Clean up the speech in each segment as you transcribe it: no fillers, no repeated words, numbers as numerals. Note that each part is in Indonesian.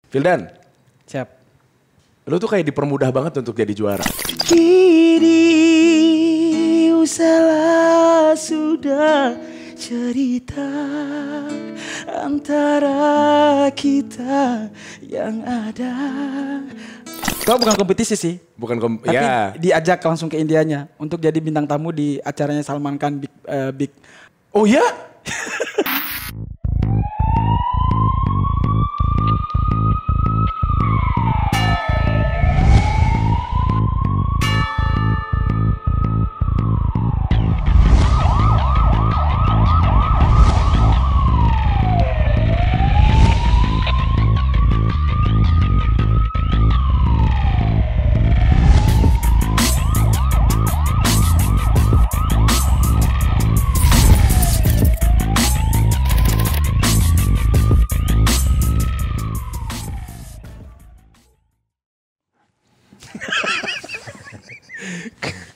Vildan, Siap. lu tuh kayak dipermudah banget untuk jadi juara. Kini usahlah sudah cerita antara kita yang ada. Kau bukan kompetisi sih. Tapi ya. diajak langsung ke Indianya untuk jadi bintang tamu di acaranya Salman Khan Big. Oh ya?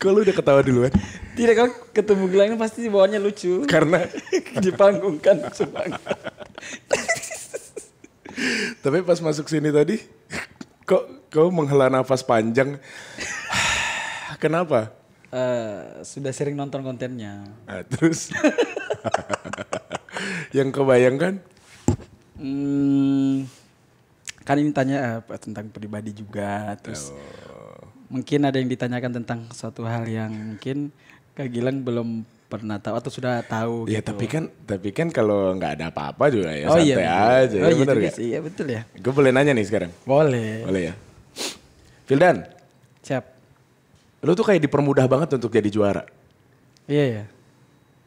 Kok lu udah ketawa duluan? Tidak, kalau ketemu Gilang pasti bawaannya lucu. Karena di panggung kan semangat. tapi pas masuk sini tadi, kok kau menghela nafas panjang? Kenapa? Sudah sering nonton kontennya. Nah, terus yang kau bayangkan? Kan ini tanya tentang pribadi juga, terus mungkin ada yang ditanyakan tentang suatu hal yang mungkin Kak Gilang belum pernah tahu atau sudah tahu. Ya gitu. tapi kan kalau nggak ada apa-apa juga ya Oh, santai aja. Oh ya, iya, bener juga gak? sih, iya betul ya. Gue boleh nanya nih sekarang? Boleh. Boleh ya. Vildan, Siap. lu tuh kayak dipermudah banget untuk jadi juara. Iya ya.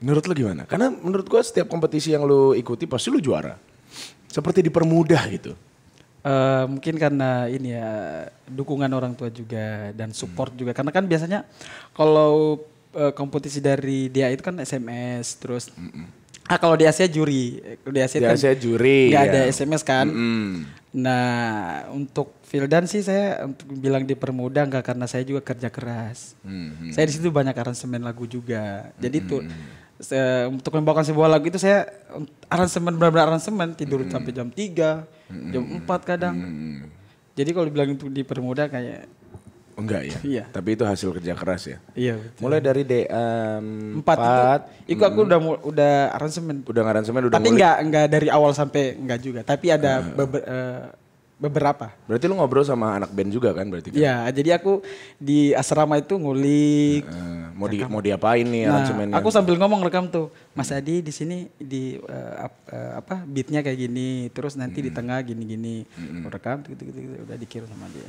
Menurut lu gimana? Karena menurut gua setiap kompetisi yang lu ikuti pasti lu juara. Seperti dipermudah gitu. Mungkin karena ini ya dukungan orang tua juga dan support juga. Karena kan biasanya kalau kompetisi dari dia itu kan SMS terus. Kalau di Asia juri. Di Asia juri. Nggak ya. ada SMS kan. Nah untuk Vildan sih saya untuk bilang dipermudah nggak karena saya juga kerja keras. Saya di situ banyak aransemen lagu juga. Jadi tuh untuk membawakan sebuah lagu itu saya aransemen benar-benar aransemen tidur sampai jam 3, jam 4 kadang. Jadi kalau bilang itu dipermudah kayak enggak ya. Iya. Tapi itu hasil kerja keras ya. Iya betul. Mulai dari D4 itu aku udah aransemen. Udah ngaransemen udah Tapi ngulik. enggak dari awal sampai enggak juga. Tapi ada beberapa. Berarti lu ngobrol sama anak band juga kan berarti kan? Iya, jadi aku di asrama itu ngulik. Mau diapain nih aransemennya? Aku sambil ngomong rekam tuh, Mas Adi di sini di beatnya kayak gini, terus nanti di tengah gini-gini, rekam gitu udah dikirim sama dia.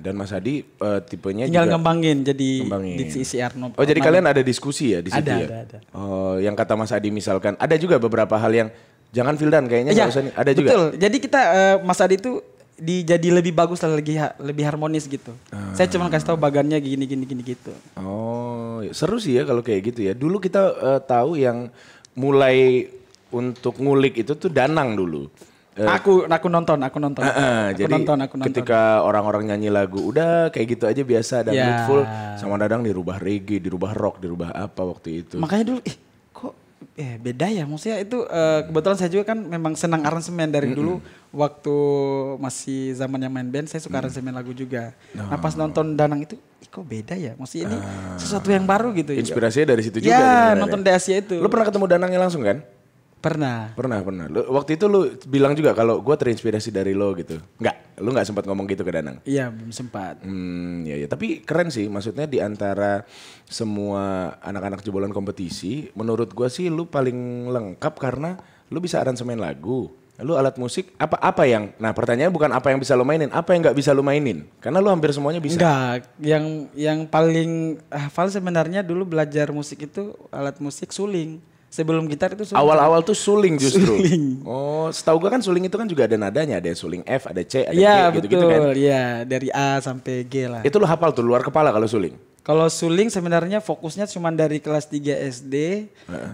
Dan Mas Adi tipenya Tinggal juga ngembangin jadi ngembangin. di isi Arnold. Oh jadi kalian ada diskusi ya di situ ya? Ada. Oh yang kata Mas Adi misalkan ada juga beberapa hal yang jangan Vildan kayaknya nggak usah nih. Ada juga. Betul. Jadi kita Mas Adi itu jadi lebih bagus lah, lebih harmonis gitu. Saya cuma kasih tahu bagannya gini gitu. Oh seru sih ya kalau kayak gitu ya. Dulu kita tahu yang mulai untuk ngulik itu tuh Danang dulu. Aku nonton. Jadi ketika orang-orang nyanyi lagu udah kayak gitu aja biasa dan moodful, sama Dadang dirubah reggae, dirubah rock, dirubah apa waktu itu. Makanya dulu kok beda ya, maksudnya itu kebetulan saya juga kan memang senang aransemen dari dulu waktu masih zamannya main band saya suka aransemen lagu juga. Nah pas nonton Danang itu kok beda ya, maksudnya ini sesuatu yang baru gitu. Inspirasinya dari situ juga. Ya nonton di Asia itu. Lu pernah ketemu Danangnya langsung kan? Pernah. Waktu itu lu bilang juga kalau gue terinspirasi dari lo gitu. Lu nggak sempat ngomong gitu ke Danang? Iya belum sempat. Ya. Tapi keren sih, maksudnya di antara semua anak-anak jebolan kompetisi, menurut gue sih lu paling lengkap karena lu bisa aransemen lagu. Lu alat musik apa yang? Nah pertanyaannya bukan apa yang bisa lu mainin, apa yang nggak bisa lu mainin? Karena lu hampir semuanya bisa. Enggak, yang paling hafal sebenarnya dulu belajar musik itu alat musik suling. Sebelum gitar itu suling. Awal-awal tuh suling justru. Suling. Oh, setahu gue kan suling itu kan juga ada nadanya, ada suling F, ada C, ada G gitu-gitu kan. Iya betul, ya dari A sampai G lah. Itu lu hafal tuh luar kepala kalau suling? Kalau suling sebenarnya fokusnya cuma dari kelas 3 SD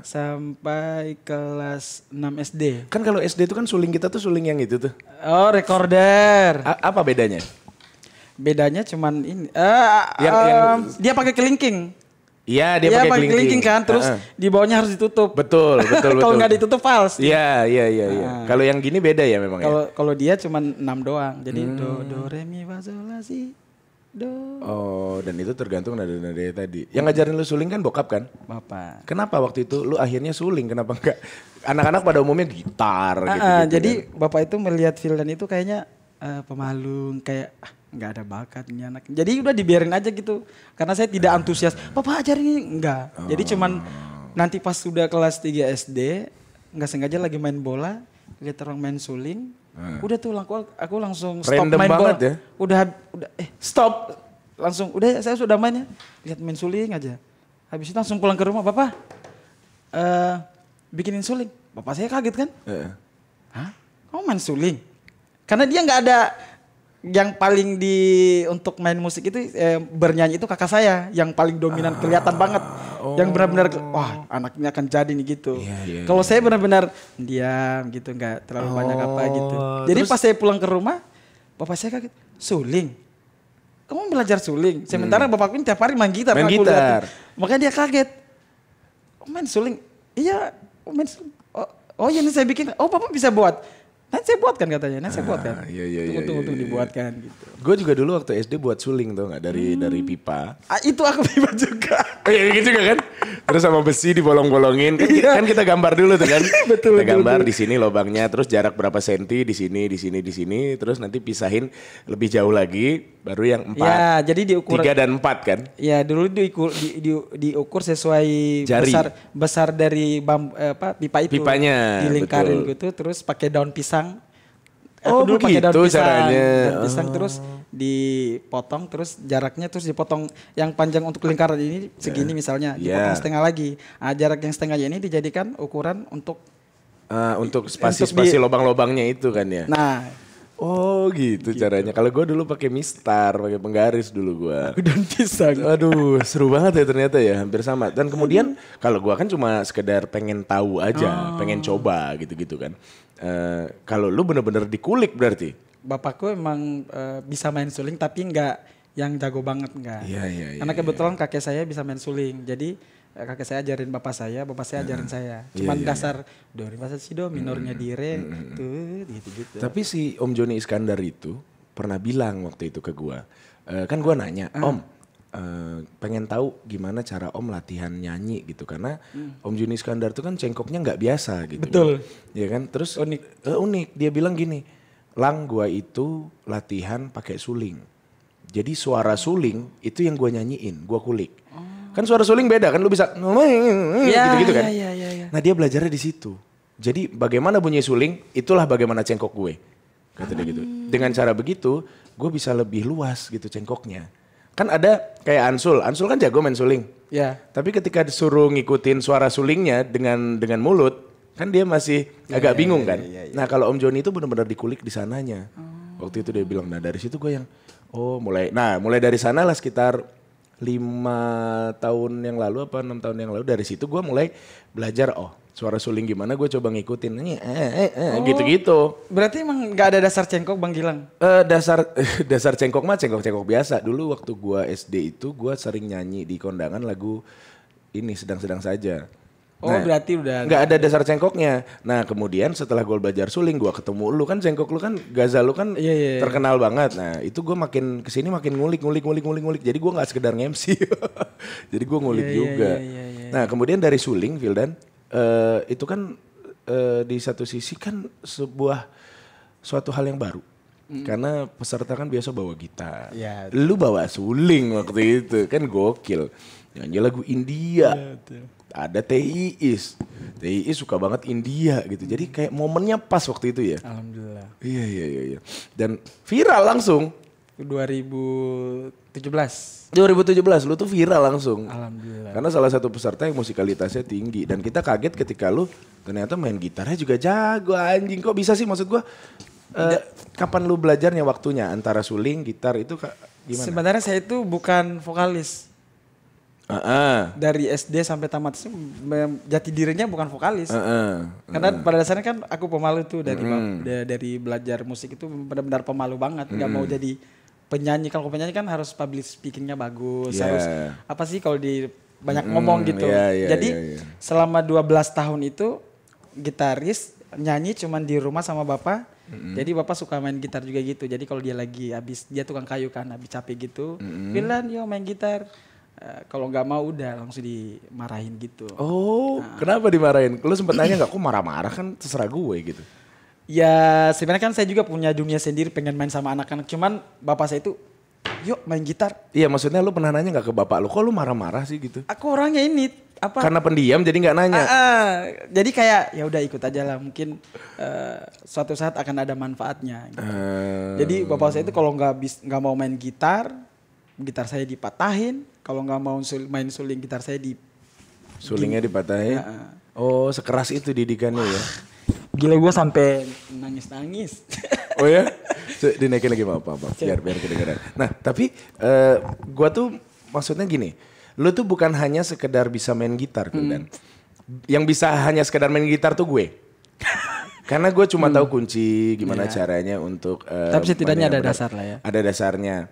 sampai kelas 6 SD. Kan kalau SD itu kan suling kita tuh suling yang itu tuh. Oh recorder. Apa bedanya? Bedanya cuman ini. Dia pakai kelingking. Iya, dia Iya, pakai pakai kelingking kan, terus di bawahnya harus ditutup. Betul. Kalau nggak ditutup fals. Iya. Kalau yang gini beda ya memang ya. Kalau dia cuma 6 doang. Jadi do re mi fa sol la si do. Oh, dan itu tergantung nada-nada tadi. Yang ngajarin lu suling kan bokap kan? Bapak. Kenapa waktu itu lu akhirnya suling? Kenapa enggak? Anak-anak pada umumnya gitar gitu. Jadi bapak itu melihat Vildan itu kayaknya pemalu, kayak nggak ada bakat ini anak. Jadi udah dibiarin aja gitu. Karena saya tidak antusias. Bapak ajarin ini enggak. Jadi cuman nanti pas sudah kelas 3 SD, nggak sengaja lagi main bola, lihat orang main suling. Udah tuh aku langsung stop Random main bola. ya? Udah stop. Langsung udah saya sudah main ya. Lihat main suling aja. Habis itu langsung pulang ke rumah, Bapak. Bikinin suling. Bapak saya kaget kan? Hah? Kamu main suling? Karena dia nggak ada yang paling untuk main musik itu bernyanyi itu kakak saya yang paling dominan, kelihatan banget. Yang benar-benar wah anaknya akan jadi nih gitu. Kalau saya benar-benar diam gitu, nggak terlalu banyak apa gitu. Jadi pas saya pulang ke rumah, bapak saya kaget, suling. Kamu belajar suling? Sementara bapakku ini tiap hari main gitar. Main gitar. Makanya dia kaget. Oh, main suling? Iya, main suling. Oh iya ini saya bikin. Oh bapak bisa buat. Nanti saya buatkan katanya, Tunggu dibuatkan gitu. Gue juga dulu waktu SD buat suling tuh nggak dari pipa. Itu aku pipa juga. Iya gitu juga kan. Terus sama besi dibolong-bolongin. Kan kita gambar dulu tuh kan. Betul. Kita gambar di sini lubangnya, terus jarak berapa senti di sini, terus nanti pisahin lebih jauh lagi, baru yang 4. Ya, jadi diukur 3 dan 4 kan? Ya, dulu diukur sesuai jari. besar dari pipa itu. Pipanya. Dilingkarin gitu, terus pakai daun pisang. Oh dulu pakai daun begitu pisang, caranya. daun pisang terus dipotong, terus jaraknya terus dipotong yang panjang untuk lingkaran ini segini misalnya, dipotong setengah lagi. Jarak yang setengahnya ini dijadikan ukuran untuk spasi-spasi lubang-lubangnya itu kan ya. Nah, oh gitu caranya. Kalau gue dulu pakai mistar, pakai penggaris dulu gue. aku daun pisang. Aduh, seru banget ya ternyata ya, hampir sama. Dan kemudian kalau gue kan cuma sekedar pengen tahu aja, pengen coba gitu-gitu kan. Kalau lu bener-bener dikulik berarti? Bapakku emang bisa main suling tapi enggak yang jago banget enggak. Iya. Karena kebetulan kakek saya bisa main suling. Jadi kakek saya ajarin bapak saya ajarin saya. Cuman dasar do re mi fa sol si do, minornya di re, tuh gitu-gitu. Tapi si Om Joni Iskandar itu pernah bilang waktu itu ke gua. Kan gua nanya, Om, pengen tahu gimana cara Om latihan nyanyi gitu, karena Om Joni Iskandar itu kan cengkoknya nggak biasa gitu. Betul. Ya kan, terus unik. Dia bilang gini, Lang, gua itu latihan pakai suling. Jadi suara suling itu yang gua nyanyiin, gua kulik. Kan suara suling beda kan, lu bisa gitu-gitu kan. Iya. Nah dia belajarnya di situ. Jadi bagaimana bunyi suling, itulah bagaimana cengkok gue. Kata dia gitu. Dengan cara begitu, gue bisa lebih luas gitu cengkoknya. Kan ada kayak Ansul kan jago main suling. Ya. Tapi ketika disuruh ngikutin suara sulingnya dengan mulut, kan dia masih agak bingung kan. Nah kalau Om Joni itu benar-benar dikulik di sananya. Waktu itu dia bilang, nah dari situ gue yang, mulai dari sana lah sekitar 5 tahun yang lalu apa 6 tahun yang lalu, dari situ gue mulai belajar suara suling gimana, gue coba ngikutin gitu-gitu. Berarti emang nggak ada dasar cengkok Bang Gilang? Dasar cengkok mah cengkok biasa. Dulu waktu gue SD itu gue sering nyanyi di kondangan lagu ini Sedang-sedang Saja. Berarti udah nggak ada dasar cengkoknya. Nah kemudian setelah gue belajar suling, gue ketemu lu kan, cengkok lu kan, Gaza lu kan terkenal banget. Nah itu gue makin kesini makin ngulik. Jadi gue nggak sekedar nge-MC. Jadi gue ngulik juga. Nah kemudian dari suling, Vildan, itu kan di satu sisi kan suatu hal yang baru. Karena peserta kan biasa bawa gitar. Lu bawa suling waktu itu, kan gokil. Nyanyi lagu India. Ada T.I.is suka banget India gitu. Jadi kayak momennya pas waktu itu ya. Alhamdulillah. Iya. Dan viral langsung. 2017 lu tuh viral langsung. Alhamdulillah. Karena salah satu peserta yang musikalitasnya tinggi. Dan kita kaget ketika lu ternyata main gitarnya juga jago, anjing. Kok bisa sih, maksud gua kapan lu belajarnya waktunya antara suling, gitar itu gimana? Sebenarnya saya itu bukan vokalis. Dari SD sampai tamat jati dirinya bukan vokalis. Karena pada dasarnya kan aku pemalu tuh dari belajar musik itu benar-benar pemalu banget. Gak mau jadi penyanyi. Kalau penyanyi kan harus public speakingnya bagus. Harus apa sih kalau di banyak ngomong gitu. Jadi selama 12 tahun itu gitaris nyanyi cuman di rumah sama bapak. Jadi bapak suka main gitar juga gitu. Jadi kalau dia lagi dia tukang kayu kan, habis capek gitu, Firdan yo main gitar. Kalau nggak mau udah langsung dimarahin gitu. Oh, kenapa dimarahin? Lu sempet nanya nggak? Kok marah-marah, kan terserah gue gitu. Ya sebenarnya kan saya juga punya dunia sendiri, pengen main sama anak-anak. Cuman bapak saya itu, yuk main gitar. Iya, maksudnya lu pernah nanya nggak ke bapak lu? Kok lu marah-marah sih gitu? Aku orangnya ini apa? Karena pendiam jadi nggak nanya. Jadi kayak ya udah ikut aja lah, mungkin suatu saat akan ada manfaatnya. Gitu. Jadi bapak saya itu kalau nggak mau main gitar saya dipatahin. Kalau nggak mau main suling, gitar saya sulingnya dipatahin. Oh, sekeras itu didikannya ya. Gila, gue sampai nangis. Oh ya? Dinaikin lagi apa? Biar kedengeran. Nah, tapi gue tuh maksudnya gini. Lu tuh bukan hanya sekedar bisa main gitar, Firdan. Yang bisa hanya sekedar main gitar tuh gue. Karena gue cuma tahu kunci gimana caranya untuk tapi setidaknya ada dasar lah ya. Ada dasarnya.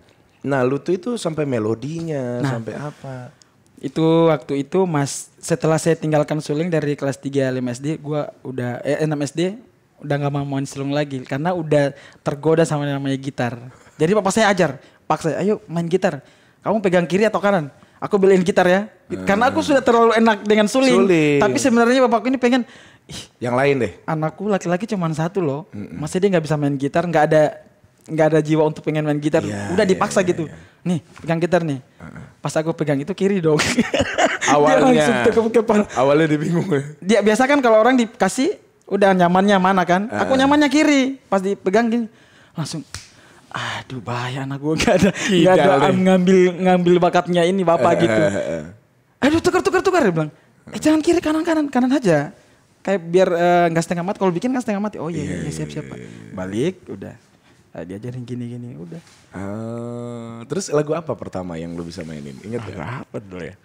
Nah, lu tuh itu sampai melodinya, sampai apa? Itu waktu itu setelah saya tinggalkan suling dari kelas 3 5 SD, gua udah 6 SD udah enggak mau main suling lagi karena udah tergoda sama namanya gitar. Jadi bapak saya paksa, ayo main gitar. Kamu pegang kiri atau kanan? Aku beliin gitar ya. Karena aku sudah terlalu enak dengan suling. Tapi sebenarnya bapakku ini pengen yang lain deh. Anakku laki-laki cuma satu loh. Masa dia nggak bisa main gitar, nggak ada jiwa untuk pengen main gitar. Udah dipaksa gitu. Nih, pegang gitar nih. Pas aku pegang itu kiri dong. Awalnya. Awalnya dia bingung. Dia biasa kan kalau orang dikasih udah nyamannya mana kan? Aku nyamannya kiri. Pas dipegang gini langsung aduh bahaya, anak gue gak ada ngambil bakatnya ini bapak gitu. Aduh tukar dia bilang. Jangan kiri, kanan aja. Kayak biar nggak setengah mati. Kalau bikin kan setengah mati. Oh iya siap Pak. Balik udah. Diajarin gini udah. Terus lagu apa pertama yang lu bisa mainin? Ingat gak? Apa dulu ya?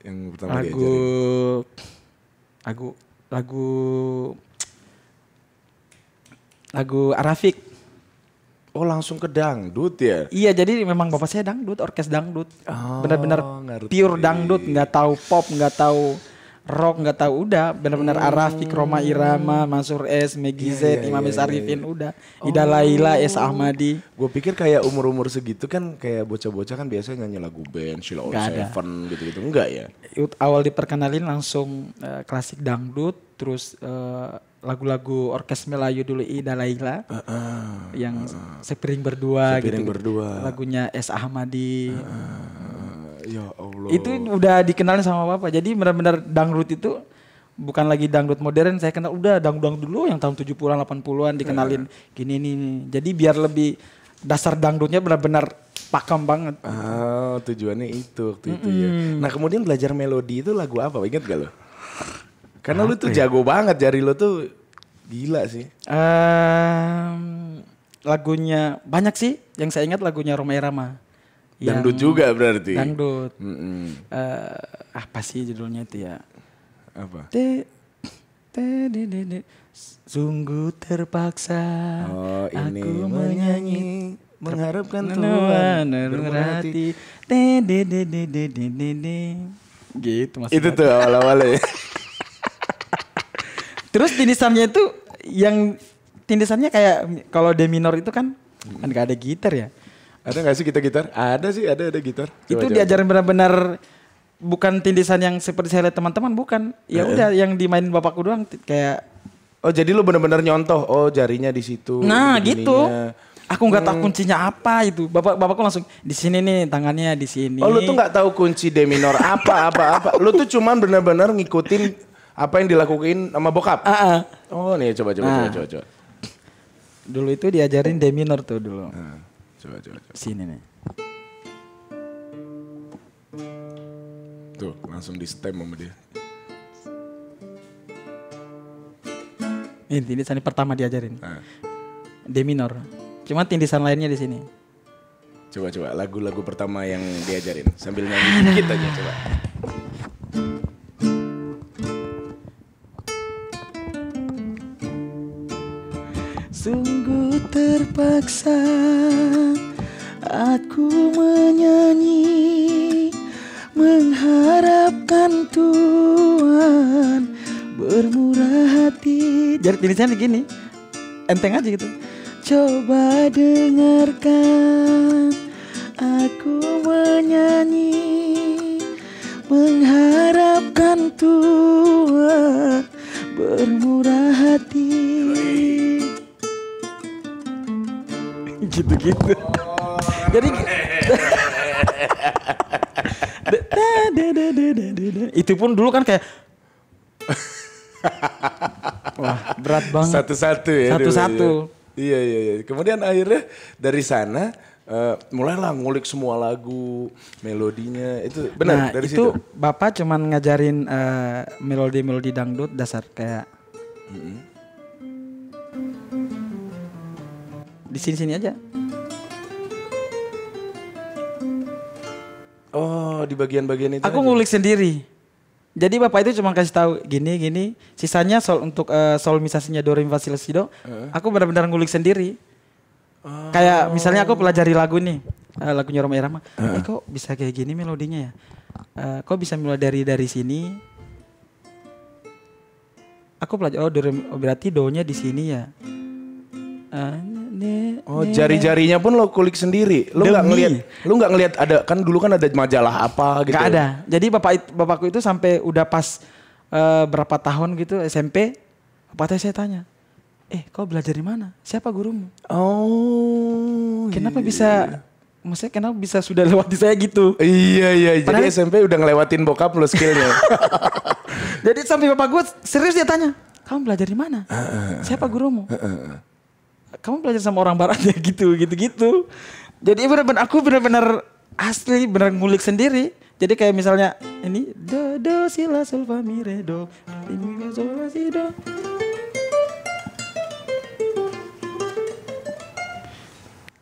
Yang pertama diajarin. Lagu Arafik. Oh, langsung ke dangdut ya? Iya, jadi memang bapak saya dangdut, orkes dangdut. Benar-benar pure dangdut, nggak tahu pop, nggak tahu rock, nggak tahu, udah benar-benar Arafik, Roma Irama, Mansur S, Meggy Z, Imam S Arifin, udah. Ida Laila, S Ahmadi. Gue pikir kayak umur-umur segitu kan kayak bocah-bocah kan biasanya nyanyi lagu band, Sheila On Seven gitu-gitu, enggak ya? Awal diperkenalin langsung klasik dangdut, terus lagu-lagu orkes Melayu dulu Ida Laila, yang Sepiring Berdua gitu. Lagunya S Ahmadi. Ya Allah. Itu udah dikenalin sama bapak. Jadi benar-benar dangdut itu bukan lagi dangdut modern. Saya kenal udah dangdut dulu yang tahun 70-an 80-an dikenalin gini nih. Jadi biar lebih dasar dangdutnya benar-benar pakem banget. Tujuannya itu waktu itu ya. Nah, kemudian belajar melodi itu lagu apa? Ingat gak lo? Karena lu tuh jago banget, jari lu tuh gila sih. Lagunya banyak sih. Yang saya ingat lagunya Roma Irama. Dangdut juga berarti. Dangdut. Apa sih judulnya itu ya? Apa? Sungguh terpaksa ini aku menyanyi mengharapkan Tuhan berhati. Gitu maksudnya. Itu tuh awal-awalnya. Terus tindisannya itu tindisannya kayak kalau D minor itu kan gak ada gitar ya. Ada gak sih kita gitar? Ada sih, ada gitar. Itu diajarin benar-benar bukan tindisan yang seperti saya lihat teman-teman, bukan. Ya udah yang dimainin bapakku doang kayak. Oh, jadi lu benar-benar nyontoh, jarinya di situ. Nah, gitu. Aku nggak tahu kuncinya apa itu. Bapakku langsung di sini nih, tangannya di sini. Oh, lu tuh nggak tahu kunci D minor apa. Lu tuh cuman benar-benar ngikutin apa yang dilakuin sama bokap. Oh, nih coba. Dulu itu diajarin D minor tuh dulu. Coba. Sini nih. Tuh, langsung di stem sama dia. Ini tindisan pertama diajarin. D minor. Cuma tindisan lainnya di sini. Coba lagu-lagu pertama yang diajarin sambil nyanyi dikit aja coba. Sungguh terpaksa aku menyanyi mengharap mengharapkan Tuhan bermurah hati. Jadi tulisannya gini, enteng aja gitu. Coba dengarkan aku menyanyi, mengharapkan Tuhan bermurah hati. Gitu-gitu. Jadi itu pun dulu kan kayak wah berat banget. Satu-satu ya. Satu-satu. Iya. Kemudian akhirnya dari sana mulailah ngulik semua lagu, melodinya itu benar dari itu situ. Bapak cuman ngajarin melodi-melodi dangdut dasar kayak di sini-sini aja. Oh, di bagian-bagian itu. Aku aja. ngulik sendiri. Jadi bapak itu cuma kasih tahu gini, sisanya untuk solmisasinya do re mi fa sol la si do, aku benar-benar ngulik sendiri. Kayak misalnya aku pelajari lagu nih, lagunya Rhoma Irama. Kok bisa kayak gini melodinya ya? Kok bisa mulai dari sini? Aku pelajari berarti do-nya di sini ya. Jari-jarinya pun lo kulik sendiri. Lu nggak ngelihat ada kan dulu kan ada majalah apa gitu. Gak ada. Jadi bapakku itu sampai udah pas berapa tahun gitu SMP, bapaknya saya tanya, kau belajar di mana? Siapa gurumu? Oh. Kenapa bisa? Maksudnya kenapa bisa sudah lewati saya gitu? Iya. Jadi SMP udah ngelewatin bokap lo skillnya. Jadi sampai bapak gue serius dia tanya, kamu belajar di mana? Siapa gurumu? Kamu belajar sama orang barat ya gitu. Jadi aku benar-benar asli benar ngulik sendiri. Jadi kayak misalnya ini do si la sol fa mi re do mi fa sol la si do.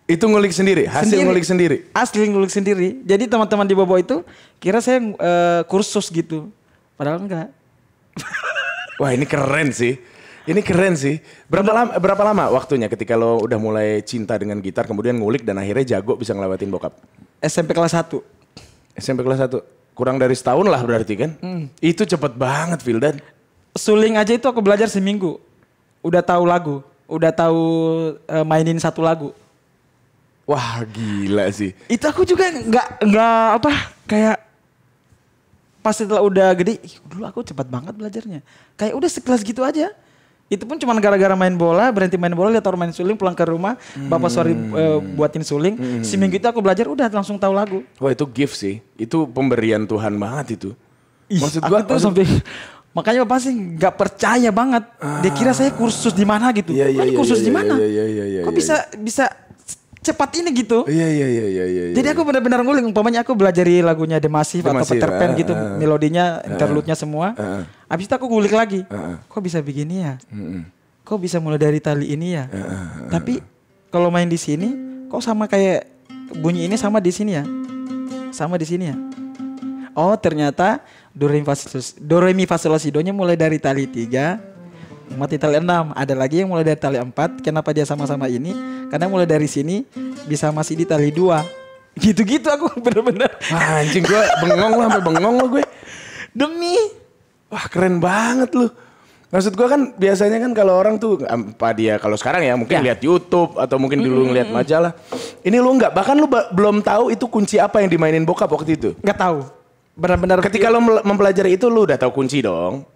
Itu ngulik sendiri, ngulik sendiri. Asli ngulik sendiri. Jadi teman-teman di Bobo itu kira saya kursus gitu. Padahal enggak. Wah, ini keren sih. Berapa lama waktunya ketika lo udah mulai cinta dengan gitar kemudian ngulik dan akhirnya jago bisa ngelewatin bokap? SMP kelas 1. SMP kelas 1. Kurang dari setahun lah berarti kan? Itu cepet banget, Vildan. Suling aja itu aku belajar seminggu. Udah tahu lagu, udah tahu mainin satu lagu. Wah, gila sih. Itu aku juga nggak kayak pas setelah udah gede, dulu aku cepat banget belajarnya. Kayak udah sekelas gitu aja. Itu pun cuma gara-gara main bola, berhenti main bola, lihat orang main suling, pulang ke rumah, bapak buatin suling. Seminggu itu aku belajar udah langsung tahu lagu. Wah, itu gift sih. Itu pemberian Tuhan banget itu. Maksud gua tuh sampai makanya bapak sih nggak percaya banget. Dia kira saya kursus di mana gitu. Kursus di mana? Kok bisa cepat ini gitu. Iya. Jadi aku benar-benar ngulik. Umpamanya aku belajari lagunya The Massive atau Peter Pan gitu. Melodinya, interlude-nya semua. Habis itu aku ngulik lagi. Kok bisa begini ya? Kok bisa mulai dari tali ini ya? Tapi kalau main di sini, kok sama kayak bunyi ini sama di sini ya? Sama di sini ya? Oh ternyata do re mi fa sol la si do nya mulai dari tali 3. Mati tali 6, ada lagi yang mulai dari tali 4. Kenapa dia sama-sama ini? Karena mulai dari sini bisa masih di tali 2. Gitu-gitu aku bener-bener. Anjing gue bengong lah, sampai bengong lo gue. Demi. Wah keren banget lu. Maksud gue kan biasanya kan kalau orang tuh apa dia kalau sekarang ya mungkin lihat YouTube atau mungkin dulu ngeliat majalah. Ini lu enggak, bahkan lu belum tahu itu kunci apa yang dimainin bokap waktu itu. Enggak tahu. Benar-benar. Ketika lu mempelajari itu lu udah tahu kunci dong.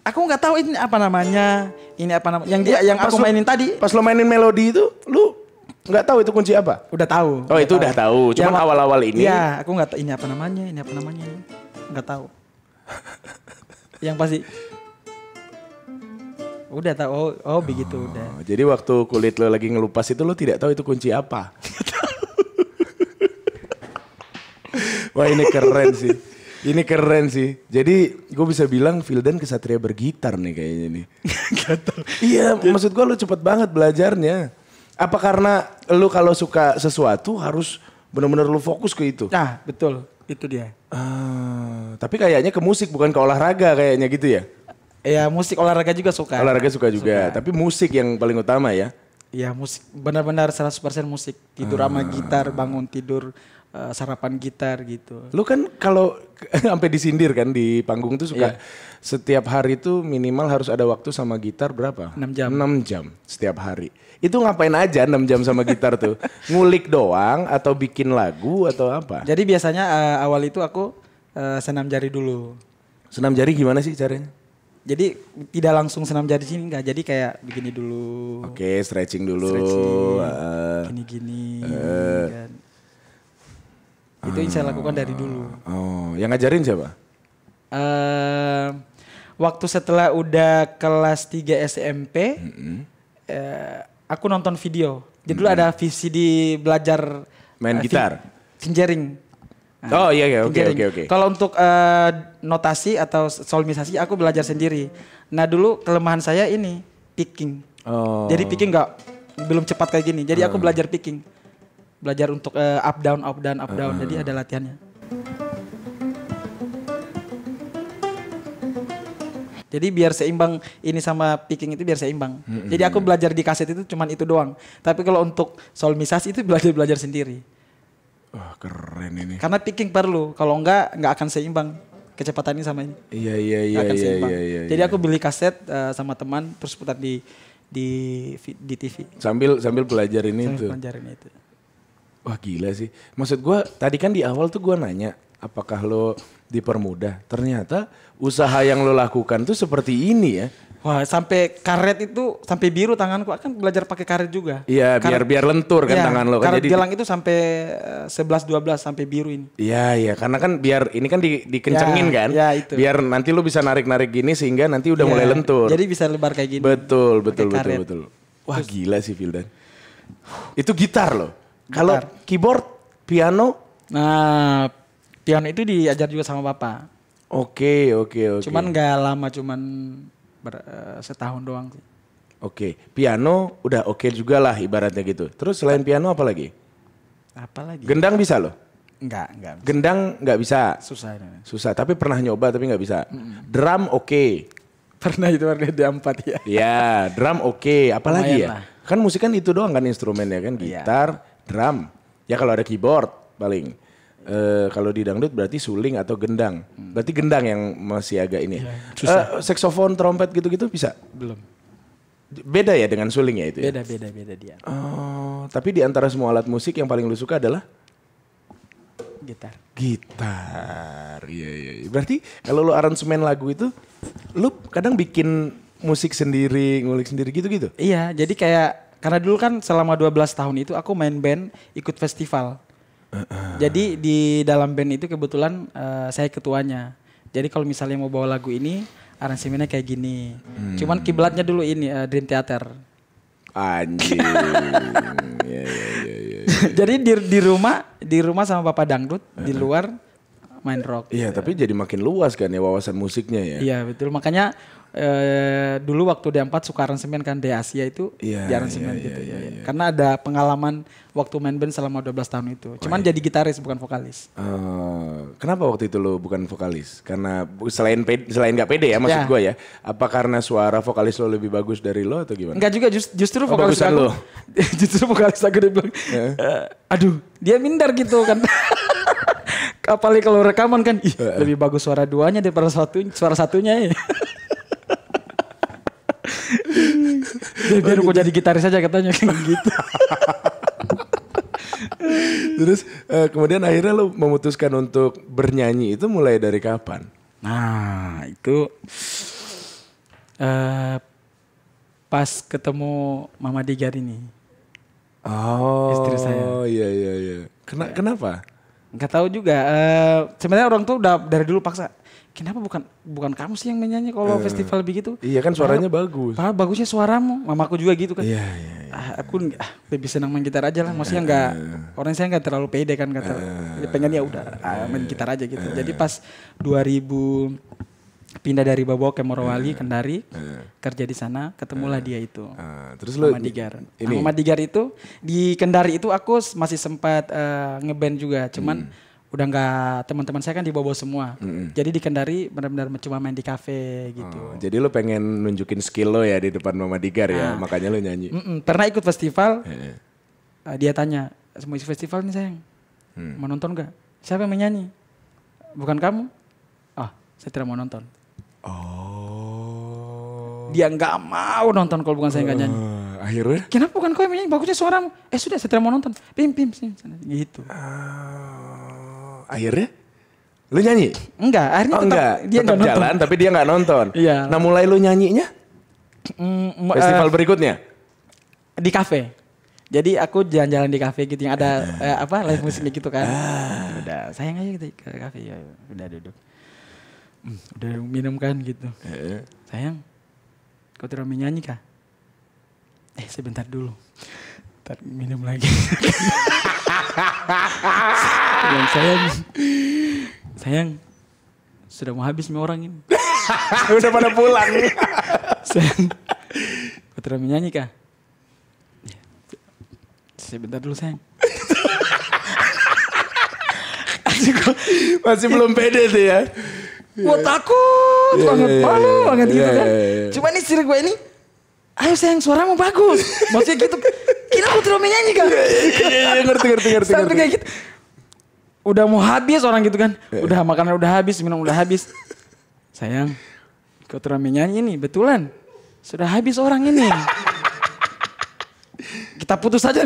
Aku nggak tahu ini apa namanya, yang aku mainin tadi. Pas lo mainin melodi itu, lu nggak tahu itu kunci apa? Udah tahu. Oh itu udah tahu. Cuman awal-awal ini. Iya, aku nggak tahu ini apa namanya, nggak tahu. Yang pasti. Udah tahu. Oh begitu udah. Jadi waktu kulit lo lagi ngelupas itu lo tidak tahu itu kunci apa? Wah ini keren sih. Ini keren sih. Jadi gue bisa bilang Vildan kesatria bergitar nih kayaknya nih. Iya maksud gue lu cepet banget belajarnya. Apa karena lu kalau suka sesuatu harus benar-benar lu fokus ke itu? Nah betul, itu dia. Tapi kayaknya ke musik bukan ke olahraga kayaknya gitu ya? Ya musik olahraga juga suka. Olahraga suka juga, tapi musik yang paling utama ya? Ya musik, benar-benar 100% musik. Tidur sama gitar, bangun tidur, sarapan gitar gitu. Lu kan kalau sampai disindir kan di panggung tuh suka setiap hari tuh minimal harus ada waktu sama gitar berapa? 6 jam. 6 jam setiap hari. Itu ngapain aja 6 jam sama gitar tuh? Ngulik doang atau bikin lagu atau apa? Jadi biasanya awal itu aku senam jari dulu. Senam jari gimana sih caranya? Jadi tidak langsung senam jari sini enggak. Jadi kayak begini dulu. Oke, stretching dulu. Gini-gini. Kan. Itu yang saya lakukan dari dulu. Oh, yang ngajarin siapa? Waktu setelah udah kelas 3 SMP, aku nonton video. Jadi dulu ada VCD belajar main gitar. Fingering. Oh iya oke. Kalau untuk notasi atau solmisasi aku belajar sendiri. Nah dulu kelemahan saya ini picking. Oh. Jadi picking belum cepat kayak gini. Jadi aku belajar picking. Belajar untuk up down. Jadi ada latihannya. Jadi biar seimbang ini sama picking itu biar seimbang. Jadi aku belajar di kaset itu cuman itu doang. Tapi kalau untuk solmisasi itu belajar sendiri. Wah keren ini. Karena picking perlu, kalau enggak akan seimbang kecepatannya sama ini. Iya. Jadi aku beli kaset sama teman terus putar di TV. Sambil pelajarin itu. Pelajarin itu. Wah gila sih. Maksud gue tadi kan di awal tuh gue nanya apakah lo dipermudah. Ternyata usaha yang lo lakukan tuh seperti ini ya. Wah sampai karet itu sampai biru tanganku, kan belajar pakai karet juga. Iya biar lentur kan tangan lo. Karet gelang itu sampai 11-12 sampai biru ini. Iya karena kan biar ini kan dikencengin kan. Ya, itu. Biar nanti lo bisa narik gini sehingga nanti udah mulai lentur. Jadi bisa lebar kayak gini. Betul. Wah gila sih Vildan. Itu gitar loh. Kalau keyboard, piano? Nah piano itu diajar juga sama bapak. Oke. Cuman gak lama, setahun doang sih. Oke, piano udah oke juga lah ibaratnya gitu. Terus selain piano apa lagi? Apa lagi? Gendang bisa loh? Enggak bisa. Gendang nggak bisa? Susah, tapi pernah nyoba tapi nggak bisa. Drum oke. Pernah itu warga D4 ya. Ya, drum oke. Apalagi lumayan ya? lah. Kan musik kan itu doang kan instrumennya kan, gitar, drum. Ya kalau ada keyboard paling. Kalau di dangdut berarti suling atau gendang. Berarti gendang yang masih agak ini. Saksofon, trompet gitu-gitu bisa? Belum. Beda ya dengan suling ya itu ya? Beda dia. Oh, tapi di antara semua alat musik yang paling lu suka adalah? Gitar. Iya. Berarti kalau lu aransemen lagu itu, lu kadang bikin musik sendiri, ngulik sendiri gitu-gitu? Iya, jadi kayak, karena dulu kan selama 12 tahun itu aku main band, ikut festival. Jadi di dalam band itu kebetulan saya ketuanya. Jadi kalau misalnya mau bawa lagu ini, aransemennya kayak gini. Cuman kiblatnya dulu ini Dream Theater. Anjing. Ya. Jadi di rumah sama Bapak Dangdut, di luar main rock. Iya, tapi jadi makin luas kan ya wawasan musiknya ya. Iya, betul. Makanya dulu waktu D4 suka aransemen kan di Asia itu di aransemen gitu. Iya. Karena ada pengalaman waktu main band selama 12 tahun itu. Cuman jadi gitaris bukan vokalis. Kenapa waktu itu lo bukan vokalis? Karena selain gak pede ya maksud gue ya. Apa karena suara vokalis lo lebih bagus dari lo atau gimana? Enggak juga, justru vokalis aku. Justru vokalis aku dia bilang, aduh dia minder gitu kan. Apalagi kalau rekaman kan, lebih bagus suara duanya daripada suara satunya ya. Biar gue jadi gitaris aja katanya gitu. Terus kemudian akhirnya lo memutuskan untuk bernyanyi itu mulai dari kapan? Nah itu pas ketemu Mama Digar ini. Oh istri saya. Iya. Kenapa? Nggak tahu juga. Sebenarnya orang tuh udah dari dulu paksa. Kenapa bukan kamu sih yang menyanyi kalau festival begitu? Iya kan suaranya bagus. Bagusnya suaramu. Mamaku juga gitu kan. Iya. Aku lebih senang main gitar aja lah. Maksudnya orang saya nggak terlalu pede kan, pengen ya udah main gitar aja gitu. Jadi pas 2000 pindah dari Babok ke Morowali, Kendari, kerja di sana, ketemulah dia itu. Terus lo Mama Digar. Mama Digar itu di Kendari itu aku masih sempat ngeband juga, cuman udah nggak, teman-teman saya kan dibawa semua. Jadi di Kendari benar-benar cuma main di kafe gitu. Jadi lu pengen nunjukin skill lo ya di depan Mama Digar ya, makanya lu nyanyi. Pernah ikut festival, dia tanya, mau ikut festival nih sayang, mau nonton gak? Siapa yang menyanyi? Bukan kamu? Oh, saya tidak mau nonton. Oh. Dia nggak mau nonton kalau bukan saya nggak nyanyi. Akhirnya? Kenapa bukan kau yang menyanyi? Bagusnya suaramu. Sudah, saya tidak mau nonton. Pim, sini, gitu. Akhirnya? Lu nyanyi? Enggak, akhirnya dia tetap jalan tapi dia nggak nonton. Iya. Nah mulai lu nyanyinya? Festival berikutnya? Di kafe. Jadi aku jalan-jalan di kafe gitu yang ada live musiknya gitu kan. Udah, sayang aja gitu ke kafe ya. Udah duduk. Udah minum kan gitu. Sayang, kau tidak menyanyi kah? Sebentar dulu. Ntar minum lagi. Sayang, sudah mau habis nih orang ini. Udah pada pulang. Sayang, kau tidak menyanyi kah? Sebentar dulu sayang. Masih belum pede tuh ya. Gue takut banget, malu banget gitu kan. Cuma nih istri gue ini, ayo sayang suaramu bagus. Maksudnya gitu, kira aku tidak menyanyi kan? Iya ngerti. Sampai kayak gitu. Udah mau habis orang gitu kan. Udah makanan udah habis, minum udah habis. Sayang, kau tidak menyanyi ini, betulan. Sudah habis orang ini. Kita putus aja.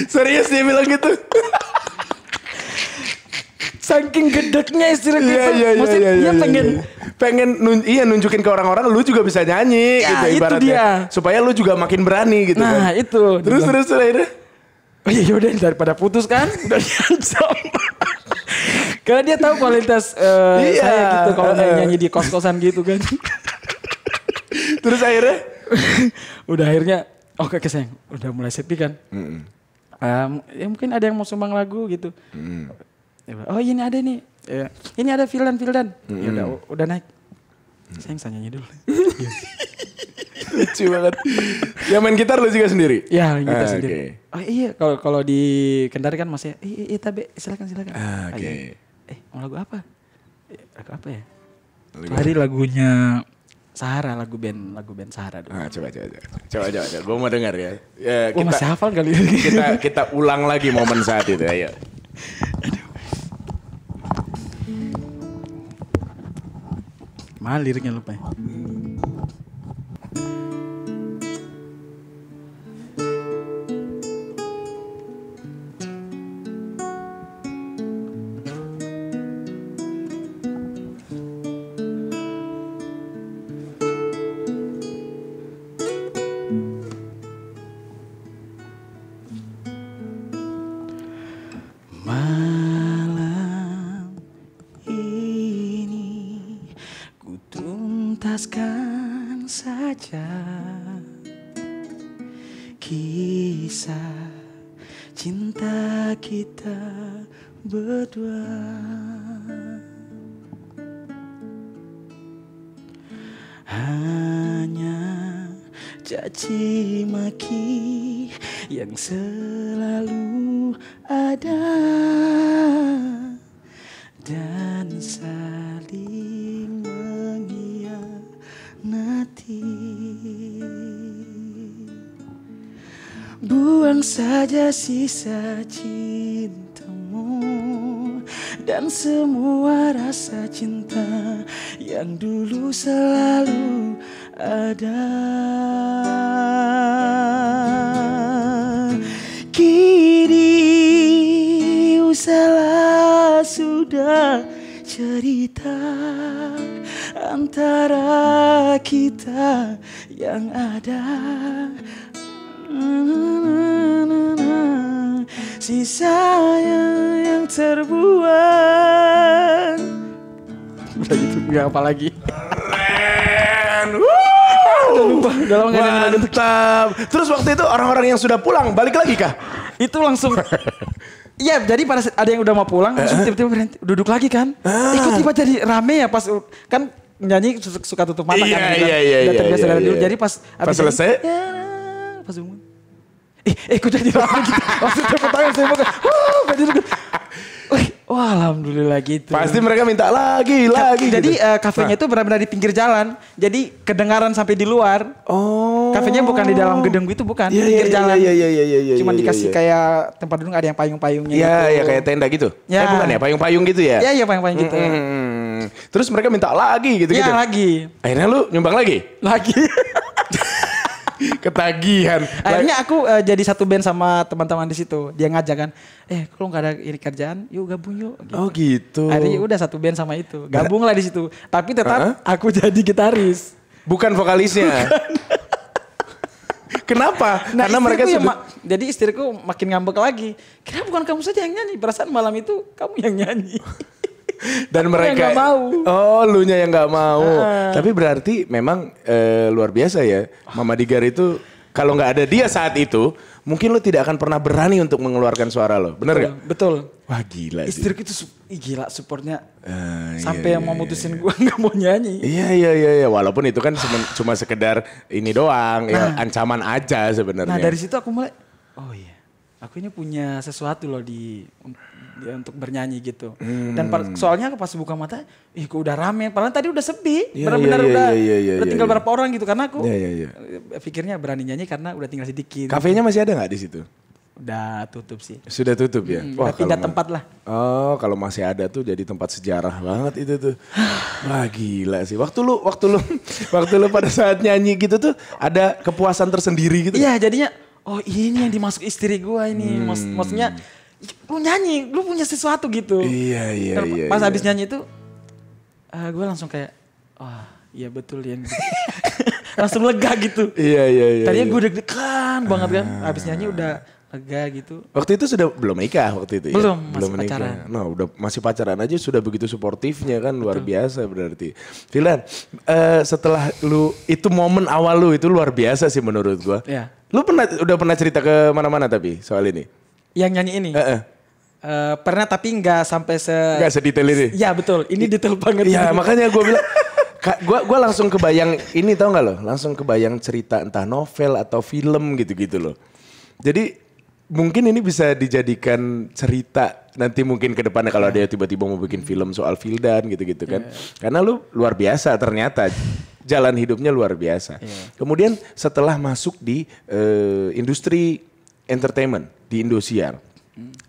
Serius dia bilang gitu? Saking gedeknya istri gitu. Maksudnya dia pengen nunjukin ke orang-orang lu juga bisa nyanyi ya, gitu ibaratnya. Itu dia. Supaya lu juga makin berani gitu kan. Nah itu. Terus akhirnya. Oh iya yaudah daripada putus kan. Udah diancam. Karena dia tahu kualitas saya gitu kalau nyanyi di kos-kosan gitu kan. Terus akhirnya? Udah akhirnya oke sayang. Udah mulai sepi kan. Ya mungkin ada yang mau sumbang lagu gitu. Oh ini ada nih. Ini ada Fildan. Ya udah naik. Sayang saya nyanyi dulu. Lucu banget. Ya main gitar lu juga sendiri? Ya main gitar sendiri. Okay. Oh iya kalau di Kendari kan masih tabe silakan. Oke. Mau lagu apa? Lagu apa ya? Hari lagunya Sahara, lagu band Sahara dulu. Coba. Gue mau dengar ya. Kita masih hafal kali. kita ulang lagi momen saat itu. Ayo. Mahal liriknya lupa ya. Malam ini ku tuntaskan saja kisah cinta kita berdua. Hanya caci maki yang selalu ada dan saling mengkhianati. Buang saja sisa cintamu dan semua rasa cinta yang dulu selalu ada. Kini usahlah sudah cerita antara kita yang ada. Sisanya yang terbuang. Udah gitu gak apa lagi. Keren. Udah lama gak ada. Mantap. Terus waktu itu orang-orang yang sudah pulang balik lagi kah? Itu langsung. Iya, jadi pada saat ada yang udah mau pulang, langsung tiba-tiba berhenti, duduk lagi kan. Kok tiba jadi rame ya pas kan nyanyi suka tutup mata kan. Iya. Udah terbiasa dari dulu. Jadi pas selesai. Ya, pas kok jadi rame gitu. Langsung tepuk tangan saya makan. Wah, alhamdulillah gitu. Pasti mereka minta lagi. Jadi gitu. kafenya itu benar-benar di pinggir jalan. Jadi kedengaran sampai di luar. Oh. Kafenya bukan di dalam gedung gitu, bukan. Di pinggir jalan. Cuma dikasih kayak tempat duduk ada yang payung-payungnya gitu. Iya, kayak tenda gitu. Bukan ya, payung-payung gitu ya? Iya, payung-payung gitu. Terus mereka minta lagi gitu. Iya, lagi. Akhirnya lu nyumbang lagi? Lagi. Ketagihan. Akhirnya aku jadi satu band sama teman-teman di situ. Dia ngajak kan, kalau nggak ada ini kerjaan, yuk gabung yuk. Gitu. Oh gitu. Akhirnya udah satu band sama itu. Gabung lah di situ. Tapi tetap aku jadi gitaris. Bukan vokalisnya. Kenapa? Nah, karena mereka sudah. Jadi istriku makin ngambek lagi. Kenapa bukan kamu saja yang nyanyi? Perasaan malam itu kamu yang nyanyi. Dan mereka yang gak mau. Oh, lunya yang nggak mau. Tapi berarti memang luar biasa ya. Mama Digar itu kalau nggak ada dia saat itu, mungkin lo tidak akan pernah berani untuk mengeluarkan suara lo. Bener gak? Betul. Wah gila sih. Istriku itu gila supportnya. Sampai yang mau mutusin gue nggak mau nyanyi. Iya. Walaupun itu kan cuma sekedar ini doang. Ya, ancaman aja sebenarnya. Nah dari situ aku mulai, oh iya. Aku ini punya sesuatu loh untuk bernyanyi gitu. Dan soalnya pas buka mata, kok udah rame. Padahal tadi udah sepi. Benar-benar udah tinggal berapa orang gitu. Karena aku pikirnya berani nyanyi karena udah tinggal sedikit. Kafenya masih ada gak di situ? Udah tutup sih. Sudah tutup ya? Wah, udah pindah tempat lah. Oh, kalau masih ada tuh jadi tempat sejarah banget itu tuh. Wah gila sih. Waktu lu pada saat nyanyi gitu tuh ada kepuasan tersendiri gitu? Iya jadinya, oh ini yang dimasuk istri gua ini. Maksudnya lu nyanyi, lu punya sesuatu gitu. Iya. Pas habis nyanyi itu, gue langsung kayak, wah iya betul ya. Langsung lega gitu. Iya. Tadinya gue deg-degan banget kan, habis nyanyi udah lega gitu. Waktu itu sudah belum nikah waktu itu belum, ya? Belum, masih pacaran. Nah udah masih pacaran aja sudah begitu suportifnya kan, luar biasa berarti. Vildan, setelah itu momen awal lu itu luar biasa sih menurut gua. Iya. Lu udah pernah cerita ke mana-mana tapi soal ini? Yang nyanyi ini? Pernah tapi nggak sampai nggak sedetail ini? Iya betul, ini detail banget. Iya makanya gue bilang, gue langsung kebayang ini tau gak lo? Langsung kebayang cerita entah novel atau film gitu-gitu loh. Jadi mungkin ini bisa dijadikan cerita nanti mungkin ke depannya kalau ada tiba-tiba mau bikin film soal Vildan gitu-gitu kan. Karena lu luar biasa ternyata. Jalan hidupnya luar biasa. Kemudian setelah masuk di industri entertainment di Indosiar.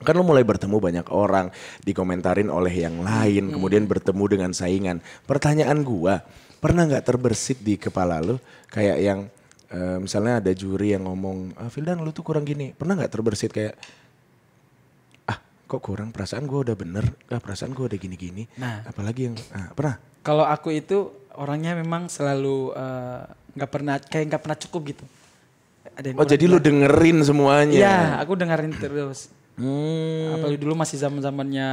Kan lo mulai bertemu banyak orang, dikomentarin oleh yang lain, kemudian bertemu dengan saingan. Pertanyaan gua, pernah gak terbersit di kepala lo kayak yang misalnya ada juri yang ngomong, Vildan lu tuh kurang gini. Pernah gak terbersit kayak, kok kurang, perasaan gua udah bener, perasaan gua udah gini-gini. Nah, apalagi yang, pernah? Kalau aku itu orangnya memang selalu nggak pernah cukup gitu. Jadi lu dengerin semuanya? Iya, aku dengerin terus. Apalagi dulu masih zaman-zamannya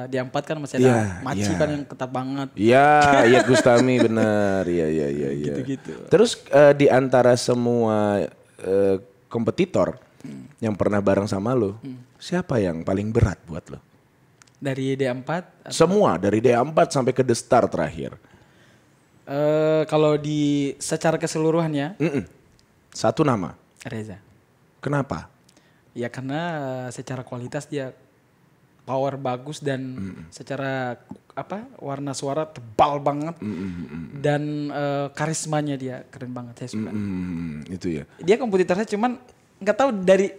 D4 kan masih ada Maci kan yang ketat banget. Iya, Gustami benar. Iya. Gitu-gitu. Terus di antara semua kompetitor yang pernah bareng sama lo, siapa yang paling berat buat lo? Dari D4? Semua, dari D4 sampai ke The Star terakhir. Kalau secara keseluruhannya? Satu nama? Reza. Kenapa? Ya karena secara kualitas dia power bagus dan secara warna suara tebal banget dan karismanya dia keren banget, saya suka. Itu ya. Dia kompetitornya cuman nggak tahu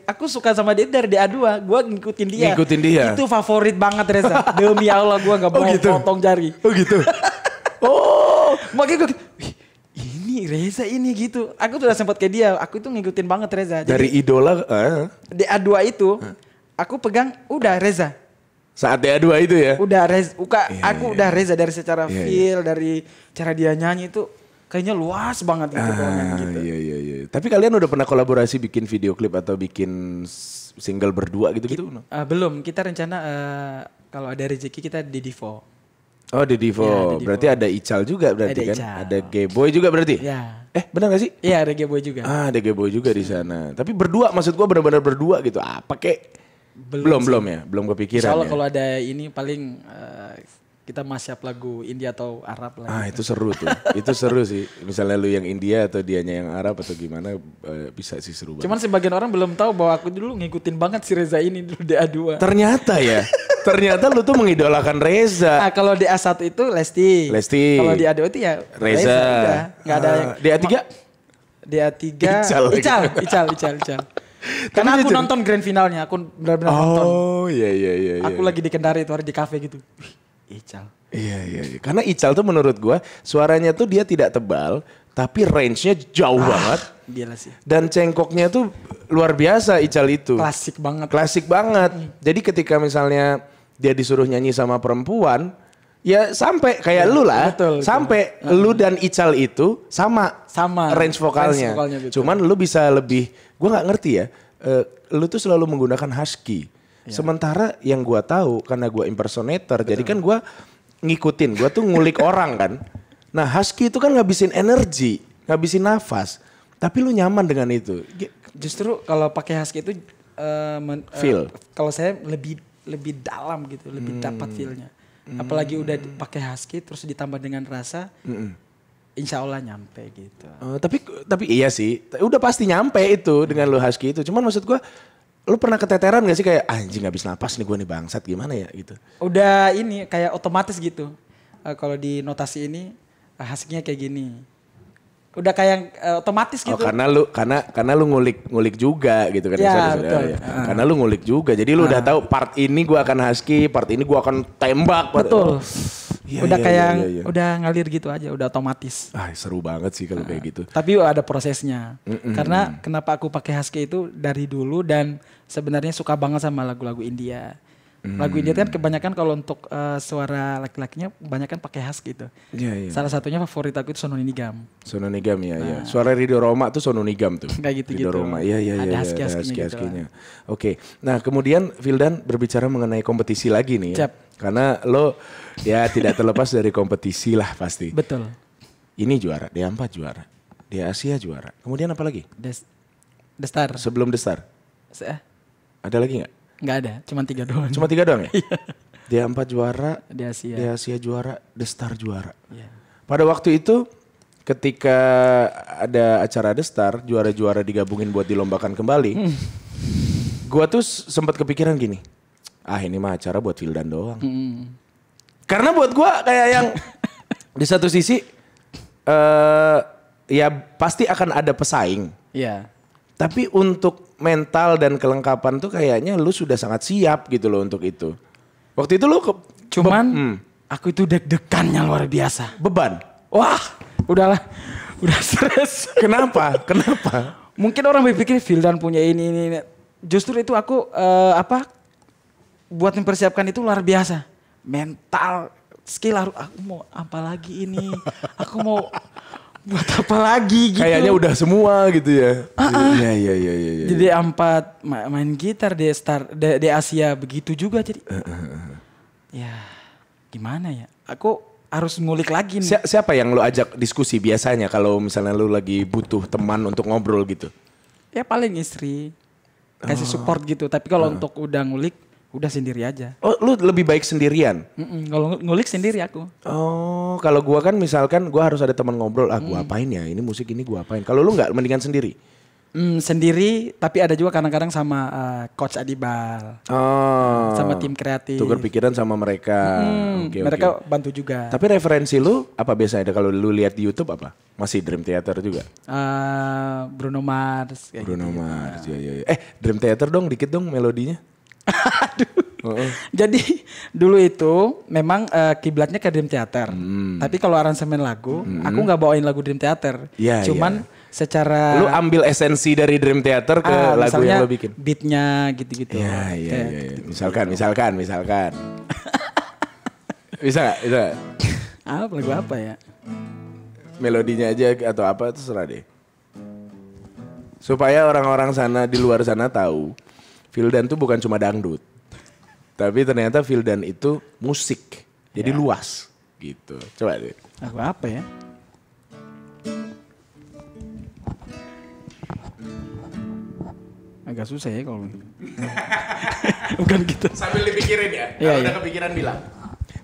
aku suka sama dia dari DA2, gue ngikutin dia. Itu favorit banget Reza. Demi Allah gue nggak mau potong jari. Oh gitu. Oh, makanya gue ini Reza ini gitu. Aku tuh udah sempat kayak dia. Aku itu ngikutin banget Reza. Jadi, dari idola DA2 itu aku pegang udah Reza. Saat DA2 itu ya? Udah Reza. Aku udah Reza dari secara feel, dari cara dia nyanyi itu kayaknya luas banget gitu. Iya. Tapi kalian udah pernah kolaborasi bikin video klip atau bikin single berdua gitu-gitu? Belum. Kita rencana kalau ada rezeki kita di Divo. Oh di Divo, berarti ada Ical juga berarti kan? Ical. Ada Gayboy juga berarti? Ya. Benar gak sih? Iya ada Gayboy juga. Ada Gayboy juga di sana. Tapi berdua, maksud gua benar-benar berdua gitu. Apa kek? Belum ya, belum kepikiran. Insya Allah ya? kalau ada ini paling kita mashup lagu India atau Arab lah. Ah itu seru tuh, itu seru sih. Misalnya lu yang India atau dianya yang Arab atau gimana bisa sih seru banget. Cuman sebagian orang belum tahu bahwa aku dulu ngikutin banget si Reza ini dulu DA2. Ternyata ya, ternyata lu tuh mengidolakan Reza. Nah kalau DA1 itu Lesti. Kalau DA2 itu ya Reza. Udah. Gak ada yang. DA3? DA3 Ical. Karena aku nonton grand finalnya, aku benar-benar nonton. Oh iya. Aku lagi di Kendari itu hari di kafe gitu. Ical. Iya. Karena Ical tuh menurut gua suaranya tuh dia tidak tebal, tapi range-nya jauh banget. Gila sih. Dan cengkoknya tuh luar biasa Ical itu. Klasik banget. Jadi ketika misalnya dia disuruh nyanyi sama perempuan, ya sampai kayak lu lah. Betul. Sampai lu dan Ical itu sama range vokalnya. Cuman lu bisa lebih, gua nggak ngerti ya. Lu tuh selalu menggunakan husky. Ya. Sementara yang gua tahu karena gua impersonator, jadi kan gua ngikutin, gua tuh ngulik orang kan. Nah husky itu kan ngabisin energi, ngabisin nafas. Tapi lu nyaman dengan itu. Justru kalau pakai husky itu feel. Kalau saya lebih dalam gitu, lebih dapat feel-nya. Apalagi udah pakai husky terus ditambah dengan rasa, insya Allah nyampe gitu. Tapi iya sih, udah pasti nyampe itu dengan lu husky itu. Cuman maksud gua, lu pernah keteteran gak sih kayak anjing habis napas nih gue nih bangsat gimana ya gitu? Udah ini kayak otomatis gitu. Kalau di notasi ini husky-nya kayak gini. Udah kayak otomatis gitu. Karena lu ngulik juga gitu kan. Ya, betul. Ya. Karena lu ngulik juga. Jadi lu udah tahu part ini gue akan husky, part ini gue akan tembak. Betul. Udah udah ngalir gitu aja, udah otomatis. Seru banget sih kalau kayak gitu. Tapi ada prosesnya. Karena kenapa aku pakai husky itu dari dulu dan sebenarnya suka banget sama lagu-lagu India. Lagu India kan kebanyakan kalau untuk suara laki-lakinya kebanyakan pakai husky gitu. Iya. Salah satunya favorit aku itu Sonu Nigam. Sonu Nigam ya. Suara Ridho Roma tuh Sonu Nigam tuh. Kayak gitu-gitu. Ridho Roma. Iya. Ada husky-husky-nya Gitu. Oke. Nah kemudian Vildan berbicara mengenai kompetisi lagi nih ya. Siap. Karena lo ya tidak terlepas dari kompetisi lah pasti. Betul. Ini juara, D4 juara. Di Asia juara. Kemudian apa lagi? The Star. Sebelum The Star. Ada lagi gak? Gak ada, cuma 3 doang. Cuma 3 doang ya? D4 juara, di Asia juara, The Star juara. Yeah. Pada waktu itu ketika ada acara The Star, juara-juara digabungin buat dilombakan kembali. Gua tuh sempat kepikiran gini. Ini mah acara buat Vildan doang. Karena buat gua kayak yang di satu sisi ya pasti akan ada pesaing. Iya. Tapi untuk mental dan kelengkapan tuh kayaknya lu sudah sangat siap gitu loh untuk itu. Waktu itu lu aku itu deg-degannya luar biasa. Beban. Wah, udah stres. Kenapa? Mungkin orang berpikir Vildan punya ini. Justru itu aku buat mempersiapkan itu luar biasa. Mental, skill aku mau apa lagi ini? Aku mau buat apa lagi gitu. Kayaknya udah semua gitu ya. Iya. Jadi D4 main gitar di Asia begitu juga jadi. Ya gimana ya? Aku harus ngulik lagi nih. Siapa yang lo ajak diskusi biasanya kalau misalnya lo lagi butuh teman untuk ngobrol gitu? Ya paling istri. Kasih support gitu. Tapi kalau untuk udah ngulik, udah sendiri aja. Oh, lu lebih baik sendirian? Kalau ngulik sendiri aku. Oh, kalau gua kan misalkan gua harus ada teman ngobrol. Gua apain ya? Ini musik ini gua apain? Kalau lu nggak, mendingan sendiri? Sendiri, tapi ada juga kadang-kadang sama Coach Adibal. Oh. Sama tim kreatif. Tukar pikiran sama mereka. Mereka bantu juga. Tapi referensi lu apa biasanya kalau lu lihat di YouTube apa? Masih Dream Theater juga? Bruno Mars. Bruno Mars, ya. Dream Theater dong, dikit dong melodinya. Aduh. Jadi dulu itu memang kiblatnya ke Dream Theater. Tapi kalau aransemen lagu, aku nggak bawain lagu Dream Theater. Cuman secara lu ambil esensi dari Dream Theater ke lagu yang lu bikin. Beatnya gitu-gitu. Iya. Misalkan. Bisa gak? Lagu apa ya? Melodinya aja atau apa terserah deh. Supaya orang-orang sana di luar sana tahu. Vildan tuh bukan cuma dangdut. Tapi ternyata Vildan itu musik. Jadi luas gitu. Coba deh. Lagu apa ya? Agak susah ya kalau gitu. Bukan gitu. Sambil dipikirin ya. Kalau udah kepikiran bilang.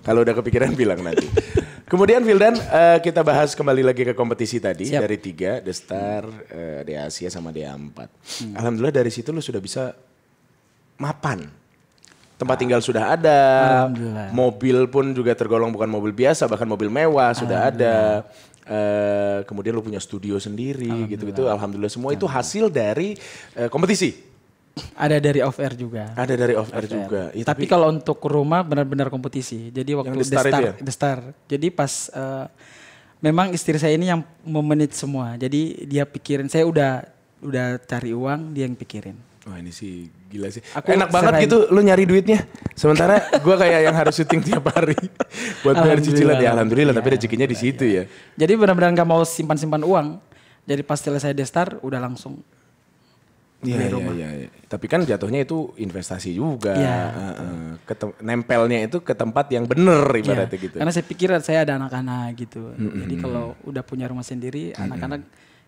Kalau udah kepikiran bilang nanti. Kemudian Vildan, kita bahas kembali lagi ke kompetisi tadi. Siap. Dari 3, The Star, DA Asia sama DA 4. Alhamdulillah dari situ lu sudah bisa mapan. Tempat tinggal sudah ada, mobil pun juga tergolong bukan mobil biasa, bahkan mobil mewah sudah ada. Kemudian lu punya studio sendiri gitu-gitu. Alhamdulillah semua itu hasil dari kompetisi. Ada dari off air juga. Ada dari off air juga. Ya, tapi kalau untuk rumah benar-benar kompetisi. Jadi waktu The Star. Jadi pas memang istri saya ini yang memanage semua. Jadi dia pikirin, saya udah cari uang, dia yang pikirin. Wah ini sih gila sih. Enak banget gitu lu nyari duitnya. Sementara gua kayak yang harus syuting tiap hari buat bayar cicilan. Ya alhamdulillah, tapi rezekinya di situ ya. Jadi benar-benar gak mau simpan-simpan uang. Jadi pas selesai The Star udah langsung Iya. Tapi kan jatuhnya itu investasi juga. Nempelnya itu ke tempat yang bener ibaratnya gitu. Karena saya pikir saya ada anak-anak gitu. Jadi kalau udah punya rumah sendiri, anak-anak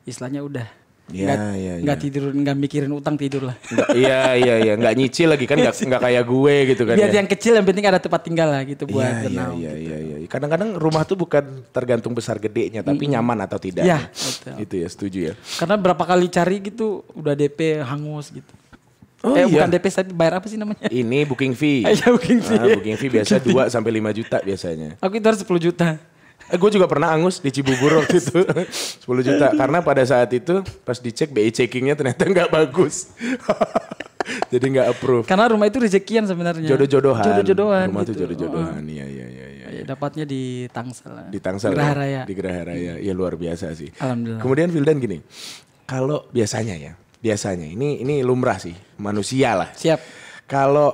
istilahnya udah nggak tidur, nggak mikirin utang, tidur lah. Iya, nggak nyicil lagi kan, nggak kayak gue gitu kan. Biar yang kecil yang penting ada tempat tinggal lah gitu buat bernaung. Iya. Kadang-kadang rumah tuh bukan tergantung besar gedenya, tapi nyaman atau tidak. Iya, itu ya, setuju ya. Karena berapa kali cari gitu udah DP hangus gitu. Bukan DP tapi bayar apa sih namanya? Ini booking fee. Iya, booking fee. Booking fee biasa 2 sampai 5 juta biasanya. Aku itu harus 10 juta. Gue juga pernah angus di Cibubur waktu itu 10 juta. Karena pada saat itu pas dicek BI checkingnya ternyata nggak bagus. Jadi nggak approve. Karena rumah itu rezekian sebenarnya. Jodoh-jodohan. Rumah gitu. tuh jodoh-jodohan. Iya. Dapatnya di Tangsel. Di Tangsel. Geraha Raya. Di Geraha Raya. Ya luar biasa sih. Alhamdulillah. Kemudian Vildan gini. Kalau biasanya ini lumrah sih, manusia lah. Siap. Kalau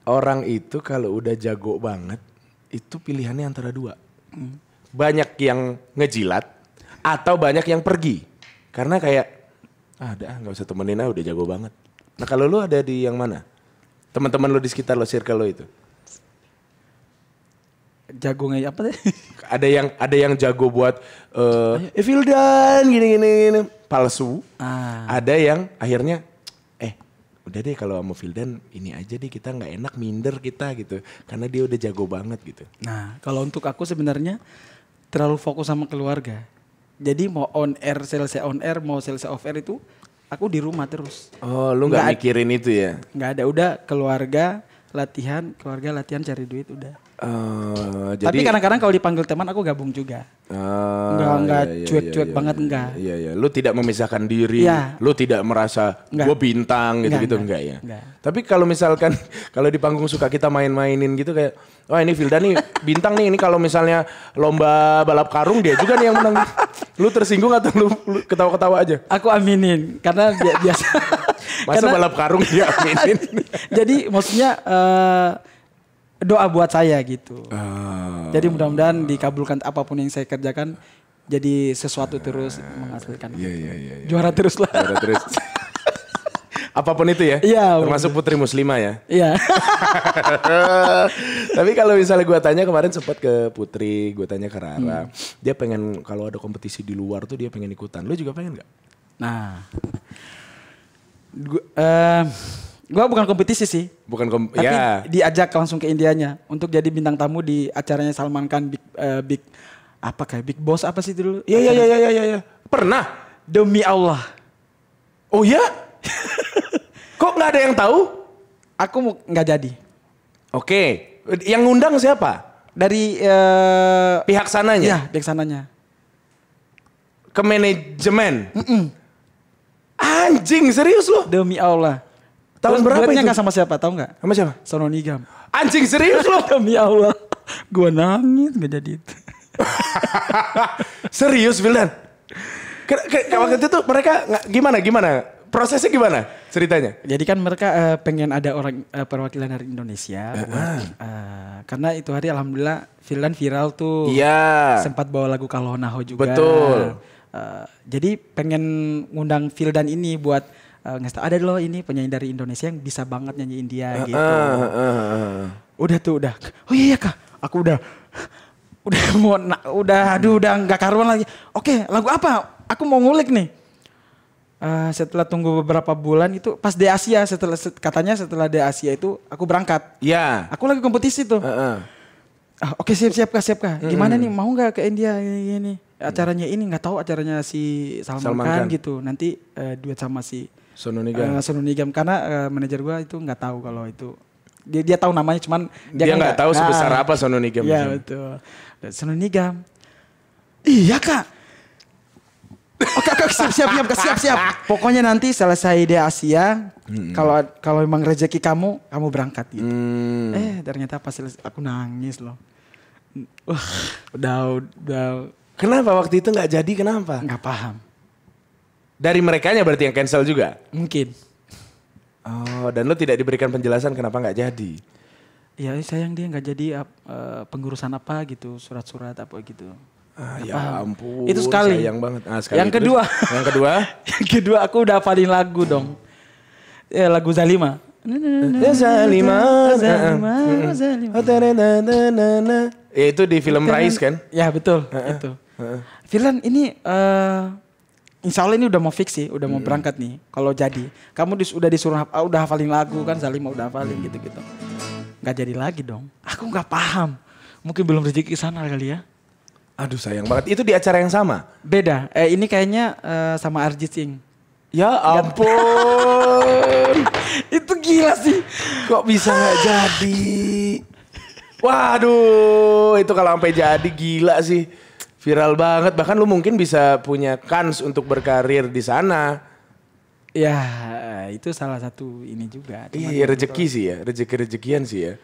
orang itu kalau udah jago banget, itu pilihannya antara 2. Banyak yang ngejilat atau banyak yang pergi. Karena kayak nggak usah temenin udah jago banget. Nah kalau lu ada di yang mana? Teman-teman lu di sekitar lo, circle lo itu? Jagonya apa deh? Ada yang jago buat Vildan gini palsu. Ada yang akhirnya udah deh kalau sama Vildan ini aja deh, kita nggak enak minder kita gitu karena dia udah jago banget gitu. Nah kalau untuk aku sebenarnya terlalu fokus sama keluarga. Jadi mau on air, selesai on air, mau selesai off air itu aku di rumah terus. Oh lu nggak mikirin itu ya? Nggak ada, udah keluarga latihan cari duit udah. Tapi kadang-kadang kalau dipanggil teman aku gabung juga. Enggak cuek-cuek banget enggak. Iya. Lu tidak memisahkan diri, lu tidak merasa gue bintang gitu-gitu enggak ya. Tapi kalau misalkan kalau di panggung suka kita main-mainin gitu kayak ini Vildan nih bintang nih, ini kalau misalnya lomba balap karung dia juga nih yang menang. Lu tersinggung atau lu ketawa-ketawa aja? Aku aminin karena biasa. Masa balap karung dia aminin. Jadi maksudnya doa buat saya gitu. Jadi mudah-mudahan dikabulkan apapun yang saya kerjakan, jadi sesuatu terus menghasilkan. Iya. Juara terus lah. Juara terus. Apapun itu ya? Iya. Termasuk putri muslimah ya? Iya. Tapi kalau misalnya gue tanya kemarin sempat ke Putri, gue tanya ke Rara, dia pengen kalau ada kompetisi di luar tuh dia pengen ikutan. Lu juga pengen gak? Nah, gue bukan kompetisi sih. Tapi diajak langsung ke Indianya untuk jadi bintang tamu di acaranya Salman Khan Big Boss apa sih dulu? Iya. Pernah? Demi Allah. Oh ya? Kok nggak ada yang tahu? Aku nggak jadi. Oke. Yang ngundang siapa? Dari pihak sananya? Iya, pihak sananya. Ke manajemen? Anjing, serius loh? Demi Allah. Tahun berapa itu? Gak sama siapa, tahu nggak? Sama siapa? Sono Nigam. Anjing, serius loh? Demi Allah. Gua nangis gak jadi itu. Serius, Vildan? Waktu itu tuh mereka gimana? Prosesnya gimana ceritanya? Jadi kan mereka pengen ada orang perwakilan dari Indonesia. Karena itu hari alhamdulillah Vildan viral tuh. Iya. Sempat bawa lagu Kalonaho juga. Betul. Jadi pengen ngundang Vildan ini buat ngasih ada loh ini penyanyi dari Indonesia yang bisa banget nyanyi India gitu. Udah. Oh iya Kak, aku udah nggak karuan lagi. Oke, lagu apa? Aku mau ngulik nih. Setelah tunggu beberapa bulan itu pas di Asia setelah di Asia itu aku berangkat. Iya. Aku lagi kompetisi tuh. Oke siap kak. Gimana nih mau nggak ke India ini? Acaranya ini nggak tahu acaranya si Salman Khan gitu. Nanti duet sama si Sonu Nigam. Sonu Nigam karena manajer gua itu nggak tahu kalau itu dia tahu namanya cuman dia kan nggak tahu sebesar apa Sonu Nigam. Iya betul. Sonu Nigam. Iya kak. Oke siap. Pokoknya nanti selesai di Asia, kalau emang rezeki kamu berangkat gitu. Ternyata pas aku nangis loh. Wah, udah. Kenapa waktu itu nggak jadi? Kenapa? Nggak paham. Dari merekanya berarti yang cancel juga? Mungkin. Oh, dan lo tidak diberikan penjelasan kenapa nggak jadi? Ya sayang dia nggak jadi pengurusan apa gitu, surat-surat apa gitu. Ya ampun, itu sekali. Sayang banget. Sekali. Yang kedua, yang kedua aku udah hafalin lagu dong. Lagu Zalima. Zalima. Itu di film Rais kan? Ya betul, itu. Firdan ini insya Allah ini udah mau fix sih, udah mau berangkat nih. Kalau jadi, kamu udah disuruh udah hafalin lagu kan, Zalima udah hafalin gitu-gitu. Gak jadi lagi dong. Aku nggak paham. Mungkin belum rezeki sana kali ya. Aduh sayang banget. Itu di acara yang sama? Beda. Ini kayaknya sama Arjit Singh. Ya ampun. Itu gila sih. Kok bisa gak jadi? Waduh, itu kalau sampai jadi gila sih. Viral banget. Bahkan lu mungkin bisa punya kans untuk berkarir di sana. Ya, itu salah satu ini juga. Iya, rezeki sih ya. Rezeki-rezekian sih ya.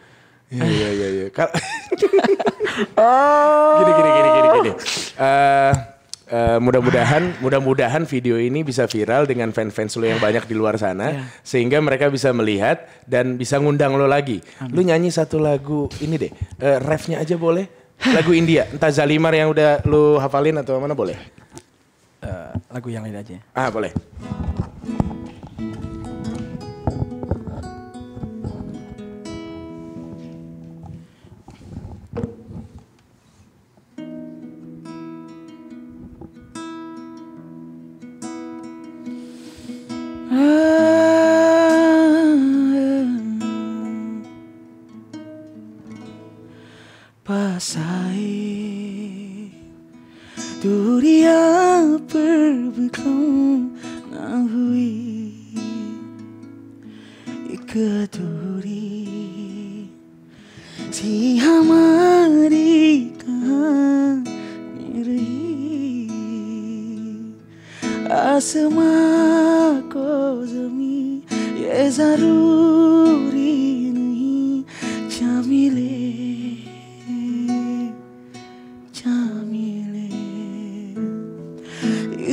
Iya. Gini. Mudah-mudahan video ini bisa viral dengan fans-fans lo yang banyak di luar sana, sehingga mereka bisa melihat dan bisa ngundang lo lagi. Lu nyanyi satu lagu ini deh, refnya aja boleh? Lagu India, entah Zalimar yang udah lu hafalin atau mana boleh? Lagu yang lain aja. Boleh. Pasai dunia berbekam nahui ikaturi si hamari kahani rahi आसमां को ज़मीं ये ज़रूरी नहीं जा मिले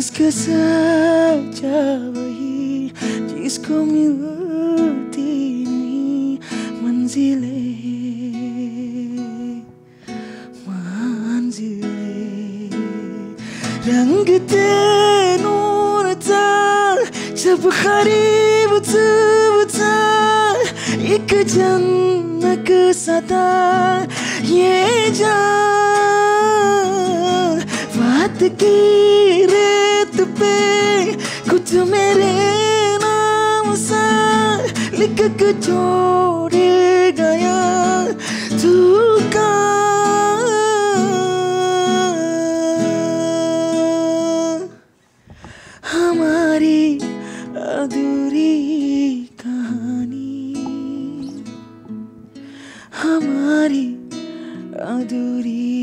इसका सच्चा वही जिसको मिलती नहीं मंजिलें रंग जब करीब betul एक जन्नत सदा ये जान बात की रेत पे कुछ मेरे नाम सा लिख के छोड़े गया तू हमारी अधूरी कहानी हमारी अधूरी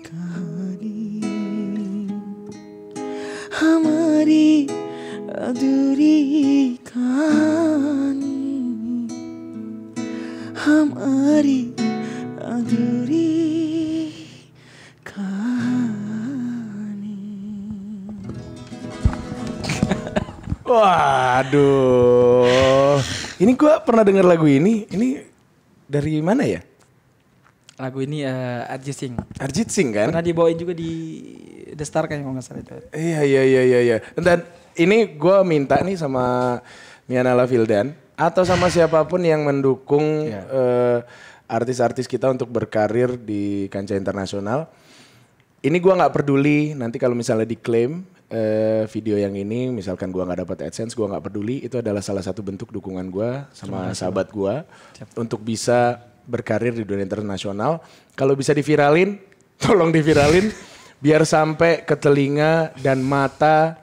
कहानी हमारी अधूरी कहानी हमारी अधूरी Waduh, ini gue pernah dengar lagu ini. Ini dari mana ya? Lagu ini Arjit Singh. Arjit Singh kan? Pernah dibawain juga di The Star kan kalau nggak salah itu. Iya. Dan ini gue minta nih sama Mianala Vildan atau sama siapapun yang mendukung artis-artis kita untuk berkarir di kancah internasional. Ini gue nggak peduli nanti kalau misalnya diklaim video yang ini, misalkan gue nggak dapat AdSense, gue nggak peduli. Itu adalah salah satu bentuk dukungan gue sama sahabat gue untuk bisa berkarir di dunia internasional. Kalau bisa diviralin, tolong diviralin biar sampai ke telinga dan mata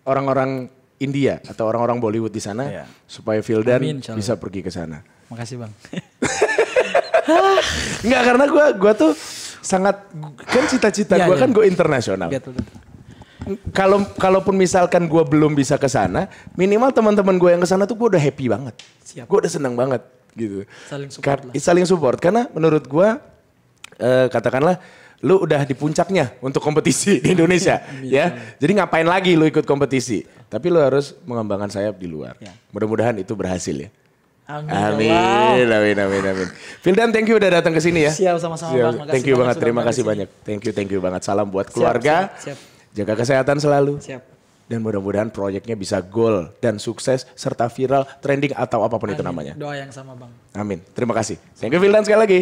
orang-orang India atau orang-orang Bollywood di sana supaya Vildan bisa pergi ke sana. Makasih Bang. Enggak, karena gue tuh sangat, kan cita-cita gue kan gue internasional. Kalaupun misalkan gue belum bisa ke sana, minimal teman-teman gue yang ke sana tuh gue udah happy banget. Gue udah senang banget gitu. Saling support karena menurut gue katakanlah lu udah di puncaknya untuk kompetisi di Indonesia ya. Jadi ngapain lagi lu ikut kompetisi? Tapi lu harus mengembangkan sayap di luar. Mudah-mudahan itu berhasil ya. Amin. Vildan, thank you udah datang ke sini ya. Siap, sama-sama Bang. Makasih thank you banget, terima kasih banyak. Thank you banget. Salam buat keluarga. Siap. Jaga kesehatan selalu. Siap. Dan mudah-mudahan proyeknya bisa goal dan sukses serta viral, trending atau apapun itu namanya. Doa yang sama Bang. Amin. Terima kasih. Thank you Vildan sekali lagi.